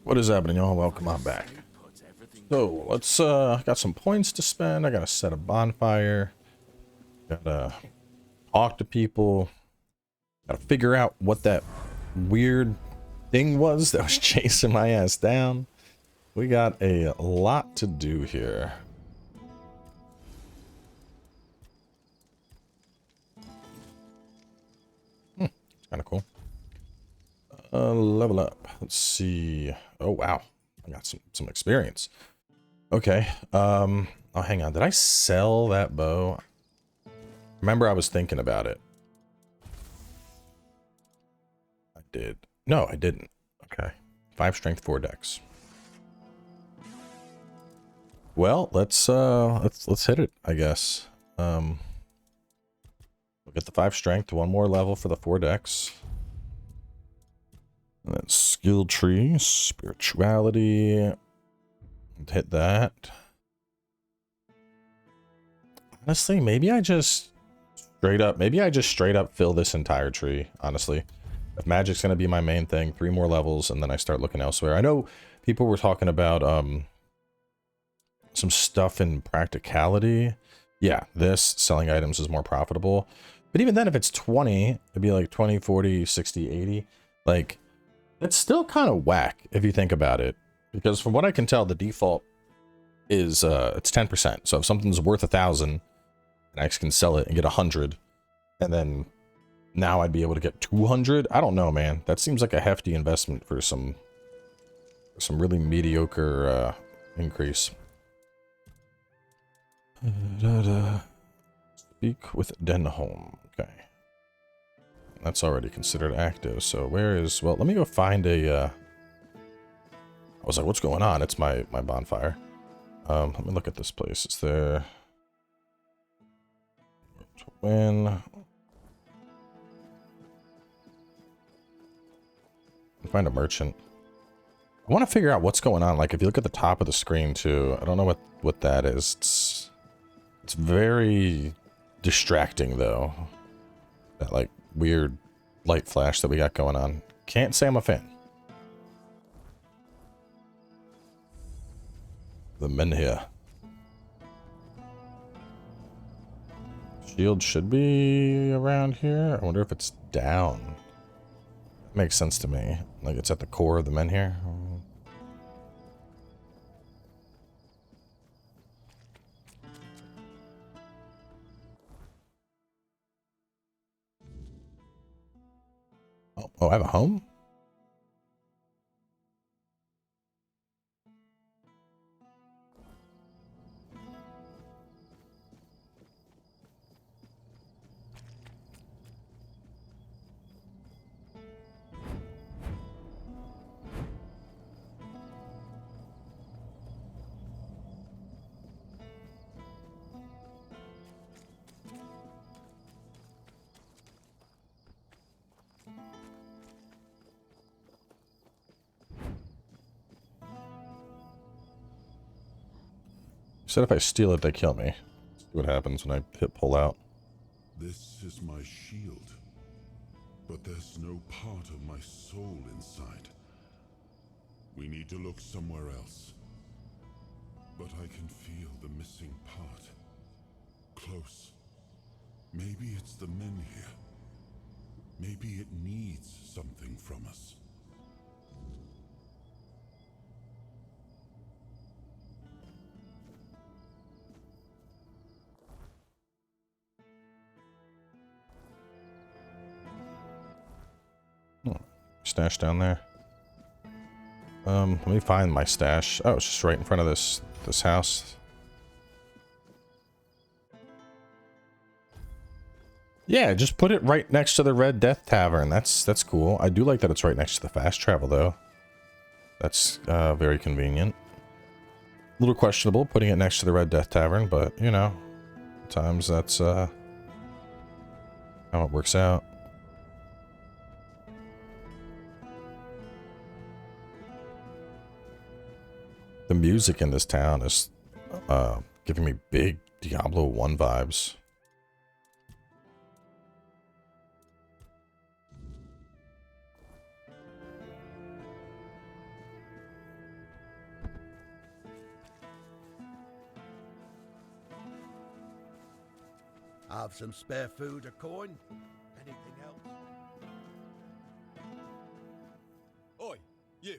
What is happening, y'all? Welcome on back. So let's got some points to spend. I gotta set a bonfire. Gotta talk to people. Gotta figure out what that weird thing was that was chasing my ass down. We got a lot to do here. It's kind of cool. Level up. Let's see. Oh wow, I got some experience. Okay. Oh, hang on. Did I sell that bow? Remember, I was thinking about it. I did. No, I didn't. Okay. 5 strength, 4 dex. Well, let's hit it, I guess. We'll get the 5 strength, 1 more level for the 4 dex. And then skill tree, spirituality. Hit that. Honestly, maybe I just straight up fill this entire tree, honestly. If magic's gonna be my main thing, 3 more levels, and then I start looking elsewhere. I know people were talking about some stuff in practicality. Yeah, this selling items is more profitable. But even then, if it's 20, it'd be like 20, 40, 60, 80. Like, it's still kind of whack if you think about it. Because from what I can tell, the default is it's 10%. So if something's worth 1,000, and I can sell it and get 100, and then now I'd be able to get 200. I don't know, man. That seems like a hefty investment for some really mediocre increase. Speak with Denholm. Okay. That's already considered active. So where is... Well, let me go find a... I was like, what's going on? It's my bonfire. Let me look at this place. Is there... To win... Find a merchant. I want to figure out what's going on. Like, if you look at the top of the screen, too, I don't know what that is. It's very distracting, though. That, like, weird light flash that we got going on. Can't say I'm a fan. The men here. Shield should be around here. I wonder if it's down. Makes sense to me. Like, it's at the core of the men here. Oh, I have a home? Said if I steal it, they kill me. See what happens when I hit pull out. This is my shield, but there's no part of my soul inside. We need to look somewhere else. But I can feel the missing part. Close. Maybe it's the men here. Maybe it needs something from us. Stash down there. Let me find my stash. Oh, it's just right in front of this house. Yeah, just put it right next to the Red Death Tavern. That's cool. I do like that it's right next to the fast travel, though. That's very convenient. A little questionable putting it next to the Red Death Tavern, but you know, sometimes that's how it works out. The music in this town is giving me big Diablo 1 vibes. Have some spare food or coin? Anything else? Oi, you.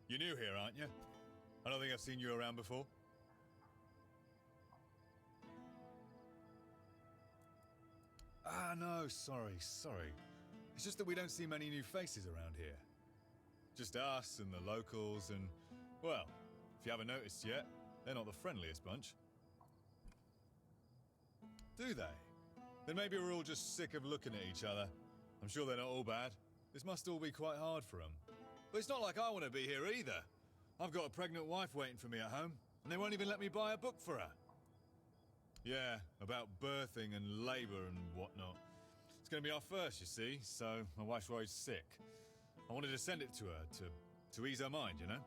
You're new here, aren't you? I don't think I've seen you around before. Ah, no, sorry. It's just that we don't see many new faces around here. Just us and the locals and, well, if you haven't noticed yet, they're not the friendliest bunch. Do they? Then maybe we're all just sick of looking at each other. I'm sure they're not all bad. This must all be quite hard for them. But it's not like I want to be here either. I've got a pregnant wife waiting for me at home, and they won't even let me buy a book for her. Yeah, about birthing and labour and whatnot. It's going to be our first, you see, so my wife's worried sick. I wanted to send it to her, to ease her mind, you know?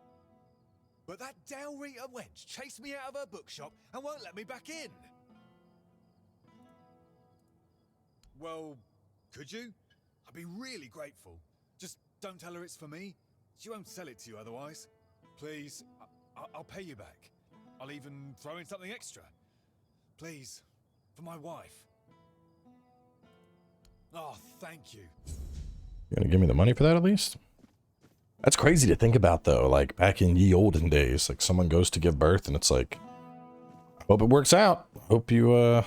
But that Dalrita wench chased me out of her bookshop and won't let me back in. Well, could you? I'd be really grateful. Just don't tell her it's for me. She won't sell it to you otherwise. Please, I'll pay you back. I'll even throw in something extra. Please, for my wife. Oh, thank you. You gonna give me the money for that at least? That's crazy to think about though, like back in ye olden days, like someone goes to give birth and it's like, I hope it works out. Hope you, you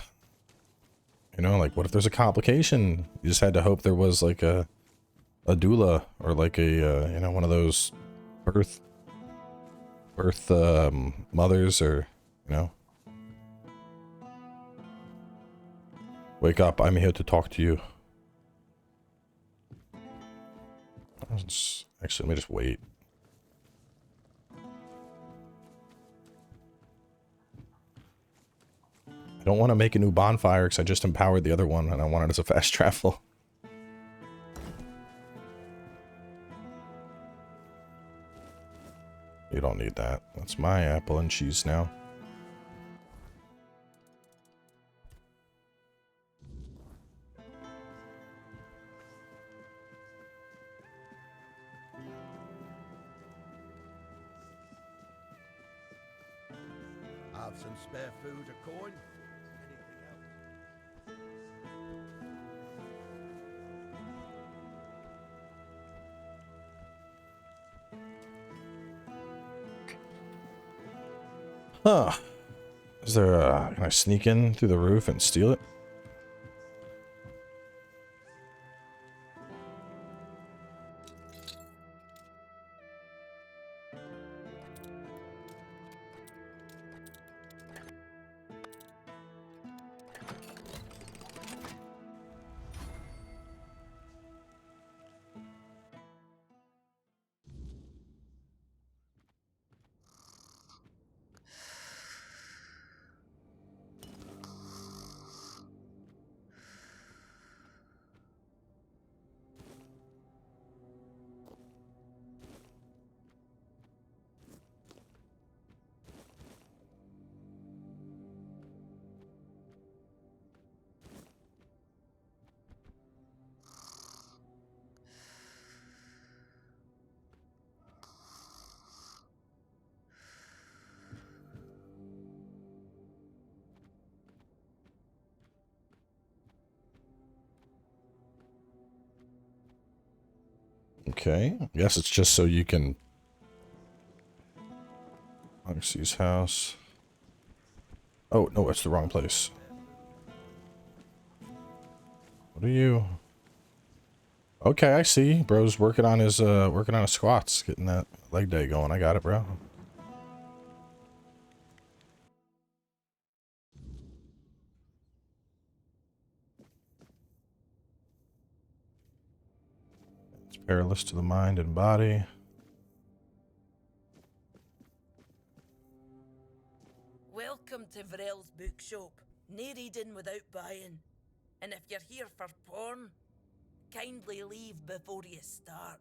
know, like what if there's a complication? You just had to hope there was like a doula or like a, you know, one of those birth mothers or, you know. Wake up, I'm here to talk to you. Actually, let me just wait. I don't want to make a new bonfire because I just empowered the other one and I want it as a fast travel. You don't need that. That's my apple and cheese now. Have some spare food or coin? Anything else? Huh. Is there a... Can I sneak in through the roof and steal it? Okay, I guess it's just so you can... Oxy's house. Oh, no, it's the wrong place. What are you? Okay, I see. Bro's working on his squats, getting that leg day going. I got it, bro. It's perilous to the mind and body. Welcome to Varel's bookshop. No reading without buying. And if you're here for porn, kindly leave before you start.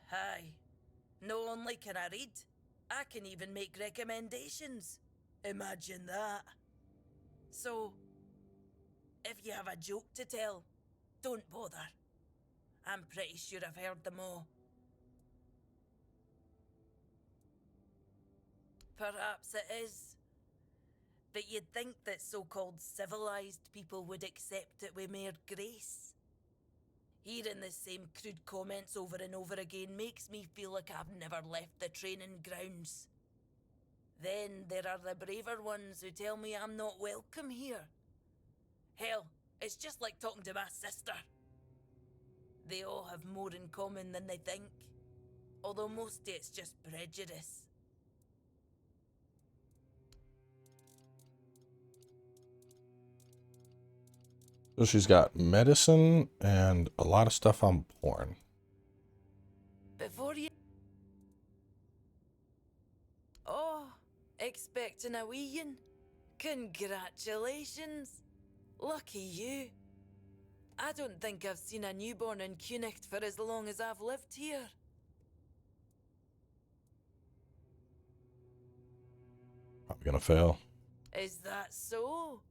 Hi. Not only can I read, I can even make recommendations. Imagine that. So, if you have a joke to tell, don't bother. I'm pretty sure I've heard them all. Perhaps it is But you'd think that so-called civilized people would accept it with mere grace. Hearing the same crude comments over and over again makes me feel like I've never left the training grounds. Then there are the braver ones who tell me I'm not welcome here. Hell, it's just like talking to my sister. They all have more in common than they think, although mostly it's just prejudice. So she's got medicine and a lot of stuff on porn. Before you... Oh, expecting a weein'? Congratulations. Lucky you. I don't think I've seen a newborn in Cunicht for as long as I've lived here. Probably gonna fail. Is that so?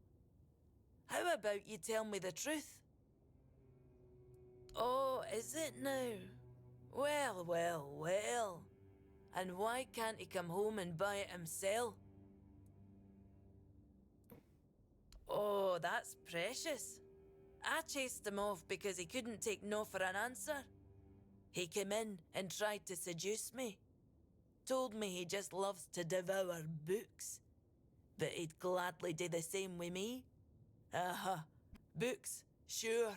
How about you tell me the truth? Oh, is it now? Well, well, well. And why can't he come home and buy it himself? Oh, that's precious. I chased him off because he couldn't take no for an answer. He came in and tried to seduce me. Told me he just loves to devour books. But he'd gladly do the same with me. Books, sure.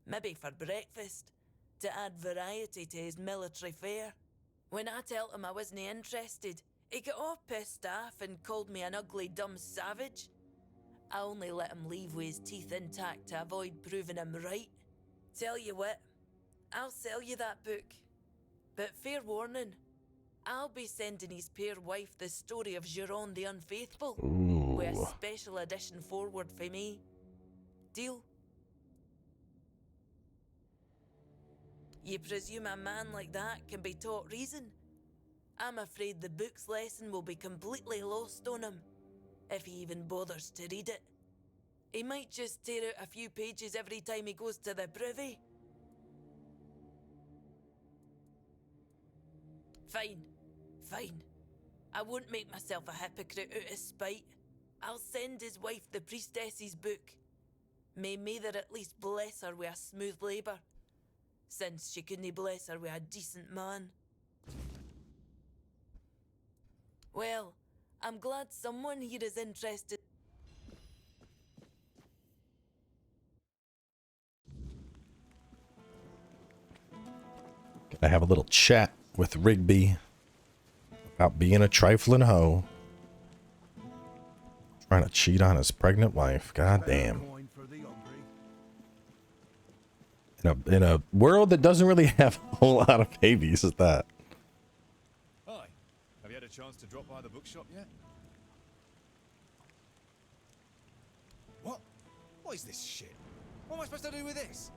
Maybe for breakfast, to add variety to his military fare. When I told him I wasn't interested, he got all pissed off and called me an ugly dumb savage. I only let him leave with his teeth intact to avoid proving him right. Tell you what, I'll sell you that book. But fair warning, I'll be sending his pure wife the story of Giron the Unfaithful. Ooh. With a special edition forward for me. Deal? You presume a man like that can be taught reason? I'm afraid the book's lesson will be completely lost on him, if he even bothers to read it. He might just tear out a few pages every time he goes to the privy. Fine, fine. I won't make myself a hypocrite out of spite. I'll send his wife the priestess's book. May Mather at least bless her with a smooth labour, since she couldn't bless her with a decent man. Well, I'm glad someone here is interested. Gonna have a little chat with Rigby about being a trifling hoe. Trying to cheat on his pregnant wife. God damn. Coin for the hungry. In a world that doesn't really have a whole lot of babies at that. Hi. Have you had a chance to drop by the bookshop yet? What? What is this shit? What am I supposed to do with this?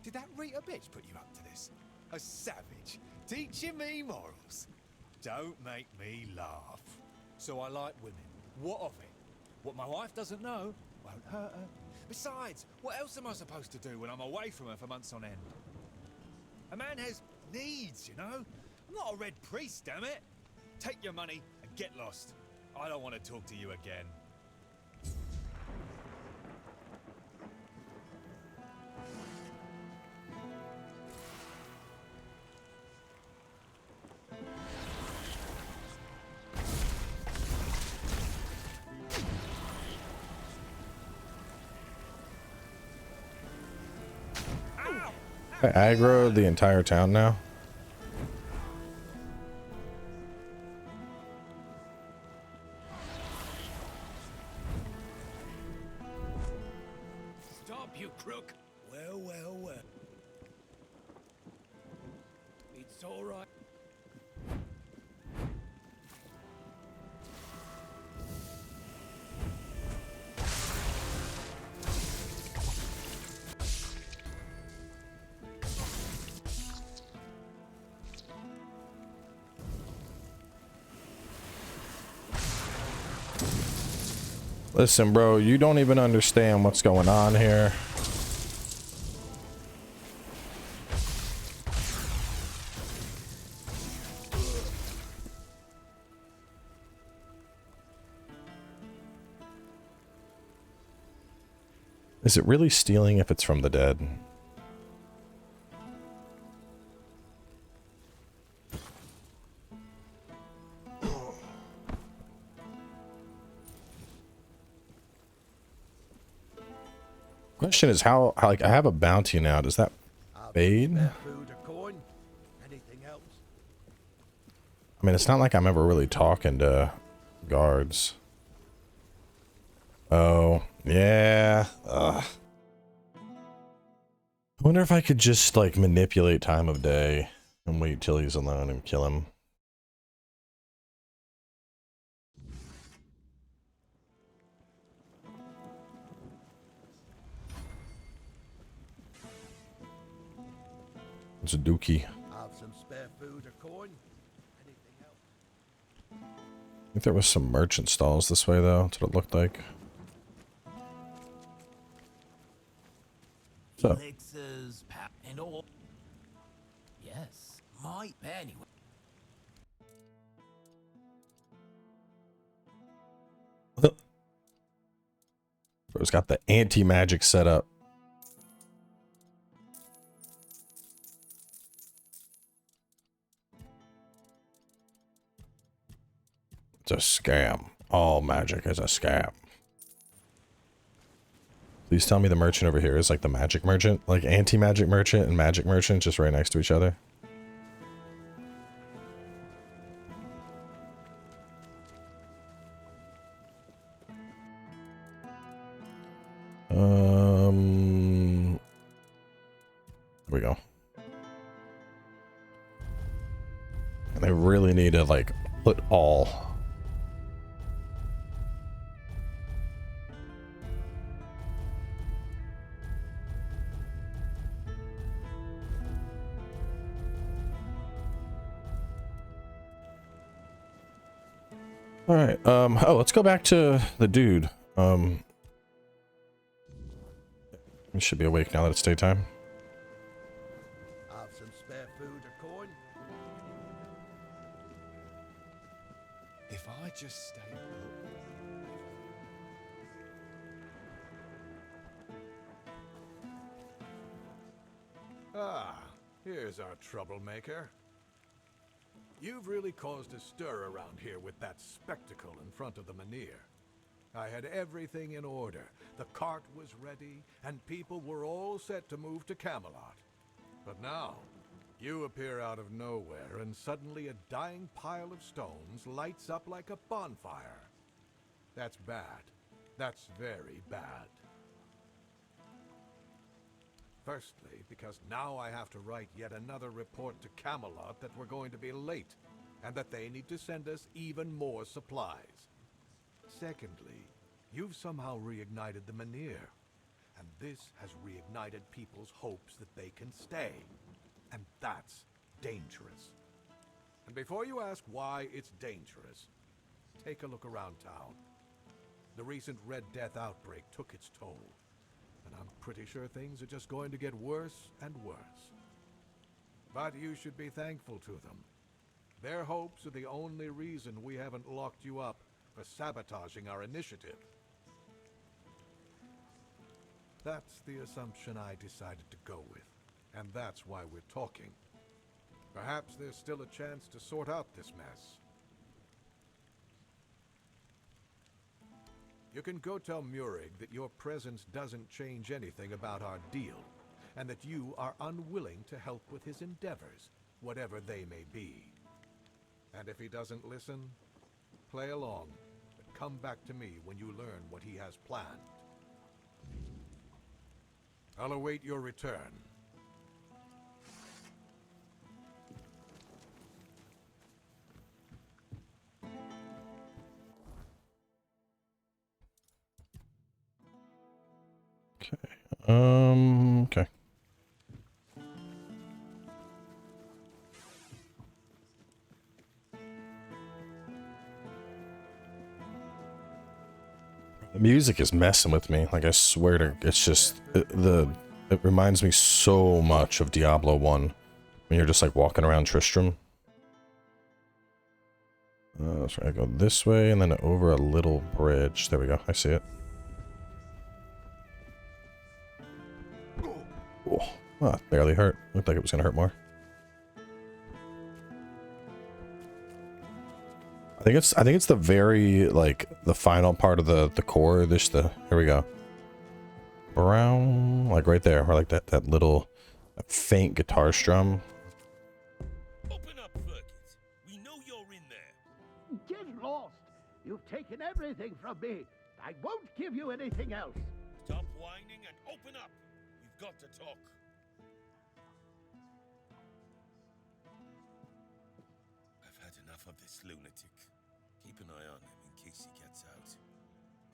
Did that Rita bitch put you up to this? A savage, teaching me morals. Don't make me laugh. So I like women. What of it? What my wife doesn't know won't hurt her. Besides, what else am I supposed to do when I'm away from her for months on end? A man has needs, you know? I'm not a red priest, damn it. Take your money and get lost. I don't want to talk to you again. I aggro the entire town now. Stop, you crook! Well, well, well. It's all right. Listen, bro, you don't even understand what's going on here. Is it really stealing if it's from the dead? Question is how like I have a bounty now. Does that Have fade? spare food or coin? Anything else? I mean, it's not like I'm ever really talking to guards. Oh, yeah. Ugh. I wonder if I could just like manipulate time of day and wait till he's alone and kill him. It's a dookie. Have some spare food or coin? Anything else? I think there was some merchant stalls this way though. That's what it looked like. So, Elixirs, and all. Yes, might be anyway. bro's got the anti-magic setup. It's a scam. All magic is a scam. Please tell me the merchant over here is like the magic merchant, like anti-magic merchant and magic merchant just right next to each other. There we go. And I really need to like put all. All right. Oh, let's go back to the dude. He should be awake now that it's daytime. Have some spare food or coin? If I just stay put. Ah, here's our troublemaker. You've really caused a stir around here with that spectacle in front of the Menhir. I had everything in order. The cart was ready, and people were all set to move to Camelot. But now, you appear out of nowhere, and suddenly a dying pile of stones lights up like a bonfire. That's bad. That's very bad. Firstly, because now I have to write yet another report to Camelot that we're going to be late, and that they need to send us even more supplies. Secondly, you've somehow reignited the Menhir, and this has reignited people's hopes that they can stay. And that's dangerous. And before you ask why it's dangerous, take a look around town. The recent Red Death outbreak took its toll, and I'm pretty sure things are just going to get worse and worse. But you should be thankful to them. Their hopes are the only reason we haven't locked you up for sabotaging our initiative. That's the assumption I decided to go with, and that's why we're talking. Perhaps there's still a chance to sort out this mess. You can go tell Murig that your presence doesn't change anything about our deal, and that you are unwilling to help with his endeavors, whatever they may be. And if he doesn't listen, play along, but come back to me when you learn what he has planned. I'll await your return. Okay. The music is messing with me. Like, I swear to, it's just, it reminds me so much of Diablo 1 when you're just like walking around Tristram. So I go this way and then over a little bridge. There we go. I see it. Ooh. Oh, it barely hurt. Looked like it was going to hurt more. I think it's the very, like, the final part of the core. Here we go. Brown, like right there, or like that little faint guitar strum. Open up, Fergus. We know you're in there. Get lost! You've taken everything from me. I won't give you anything else. Stop whining and open up. We've got to talk. I've had enough of this lunatic. Keep an eye on him in case he gets out.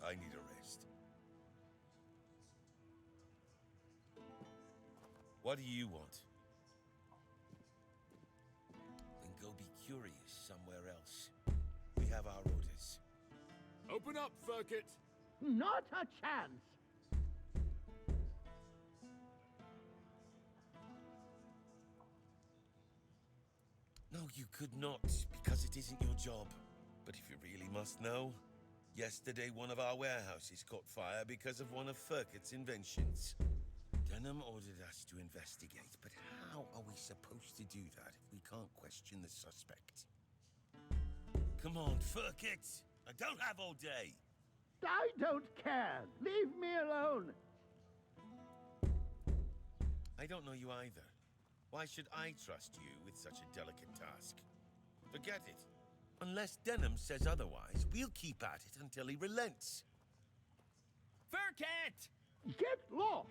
I need a rest. What do you want? Then go be curious somewhere else. We have our orders. Open up, Ferkit! Not a chance! No, you could not, because it isn't your job. But if you really must know, yesterday one of our warehouses caught fire because of one of Ferkit's inventions. Denholm ordered us to investigate, but how are we supposed to do that if we can't question the suspect? Come on, Ferkit! I don't have all day! I don't care! Leave me alone! I don't know you either. Why should I trust you with such a delicate task? Forget it. Unless Denholm says otherwise, we'll keep at it until he relents. Ferkit! Get lost!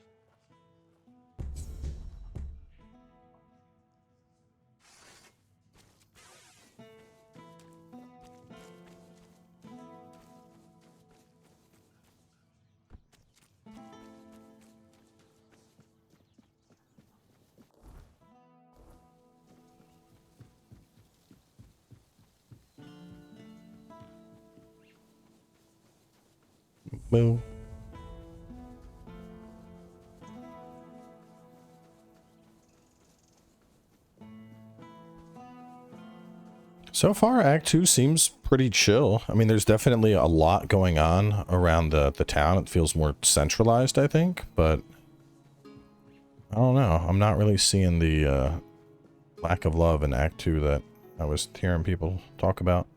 Boom. So far, Act 2 seems pretty chill. I mean, there's definitely a lot going on around the town. It feels more centralized, I think, but I don't know. I'm not really seeing the lack of love in Act 2 that I was hearing people talk about.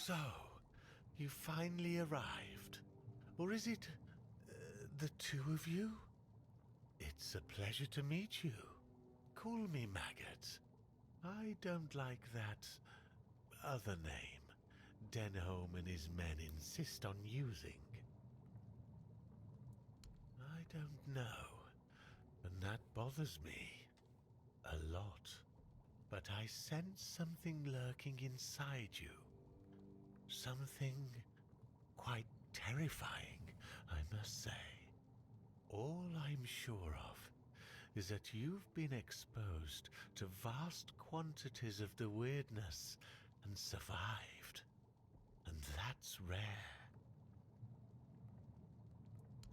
So, you finally arrived. Or is it the two of you? It's a pleasure to meet you. Call me Maggot. I don't like that other name Denholm and his men insist on using. I don't know, and that bothers me a lot. But I sense something lurking inside you. Something quite terrifying, I must say. All I'm sure of is that you've been exposed to vast quantities of the weirdness and survived. And that's rare.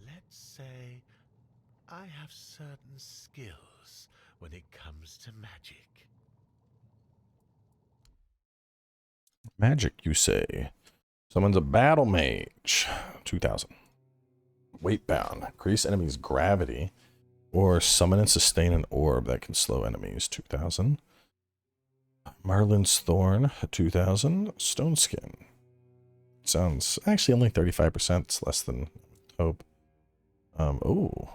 Let's say I have certain skills when it comes to magic. Magic, you say? Someone's a battle mage. 2000. Weight bound. Increase enemies' gravity. Or summon and sustain an orb that can slow enemies. 2000. Merlin's Thorn. 2000. Stone Skin. Sounds actually only 35%. It's less than hope. Oh.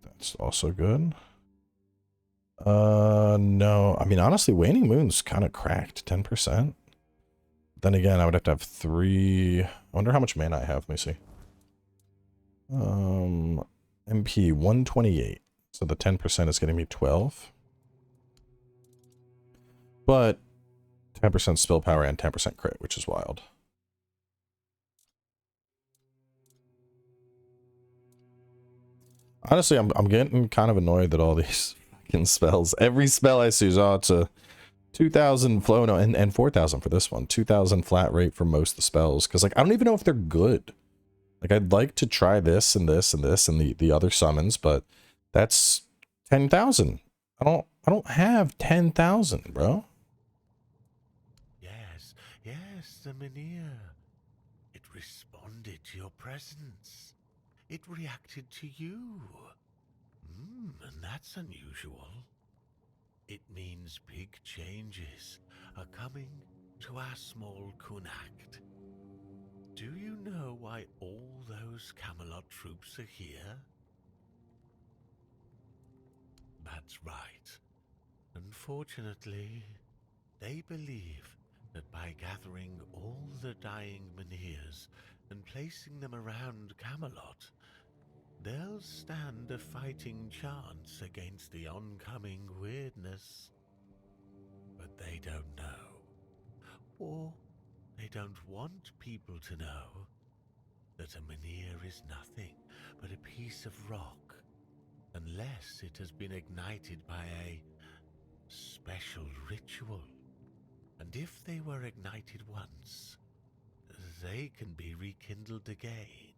That's also good. No. I mean, honestly, Waning Moon's kind of cracked. 10%. Then again, I would have to have 3. I wonder how much mana I have. Let me see. MP 128. So the 10% is getting me 12. But 10% spell power and 10% crit, which is wild. Honestly, I'm getting kind of annoyed that all these fucking spells, every spell I see is, oh, it's a 2,000 flow, no, and 4,000 for this one. 2,000 flat rate for most of the spells. Because, like, I don't even know if they're good. Like, I'd like to try this and this and this and the other summons, but That's 10,000. I don't have 10,000, bro. Yes, yes, the Menhir. It responded to your presence. It reacted to you. And that's unusual. It means big changes are coming to our small Kunacht. Do you know why all those Camelot troops are here? That's right. Unfortunately, they believe that by gathering all the dying Menhirs and placing them around Camelot, they'll stand a fighting chance against the oncoming weirdness. But they don't know, or they don't want people to know, that a Menhir is nothing but a piece of rock, unless it has been ignited by a special ritual. And if they were ignited once, they can be rekindled again.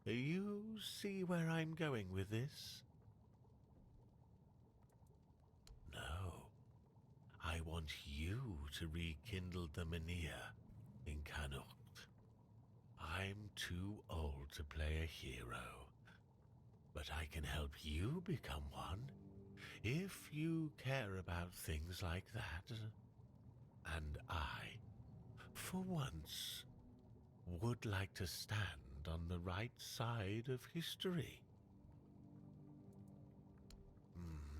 You see where I'm going with this? No. I want you to rekindle the Menhir in Connacht. I'm too old to play a hero, but I can help you become one if you care about things like that. And I, for once, would like to stand on the right side of history.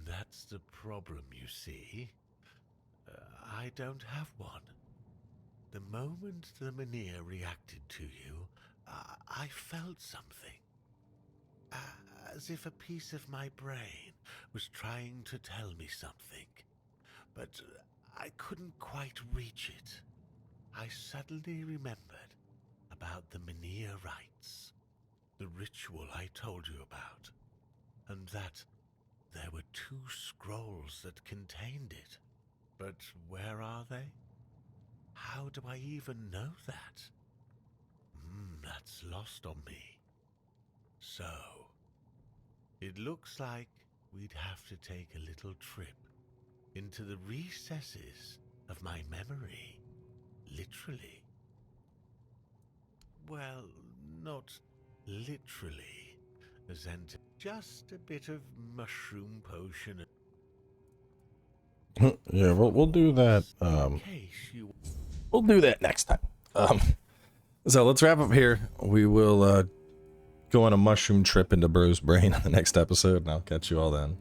That's the problem, you see. I don't have one. The moment the Menhir reacted to you, I felt something. As if a piece of my brain was trying to tell me something, but I couldn't quite reach it. I suddenly remembered about the Menhir rites, the ritual I told you about, and that there were 2 scrolls that contained it. But where are they? How do I even know that? That's lost on me. So, it looks like we'd have to take a little trip into the recesses of my memory, literally. Well, not literally, as in just a bit of mushroom potion. Yeah, we'll do that. We'll do that next time. So let's wrap up here. We will go on a mushroom trip into Bro's brain in the next episode, and I'll catch you all then.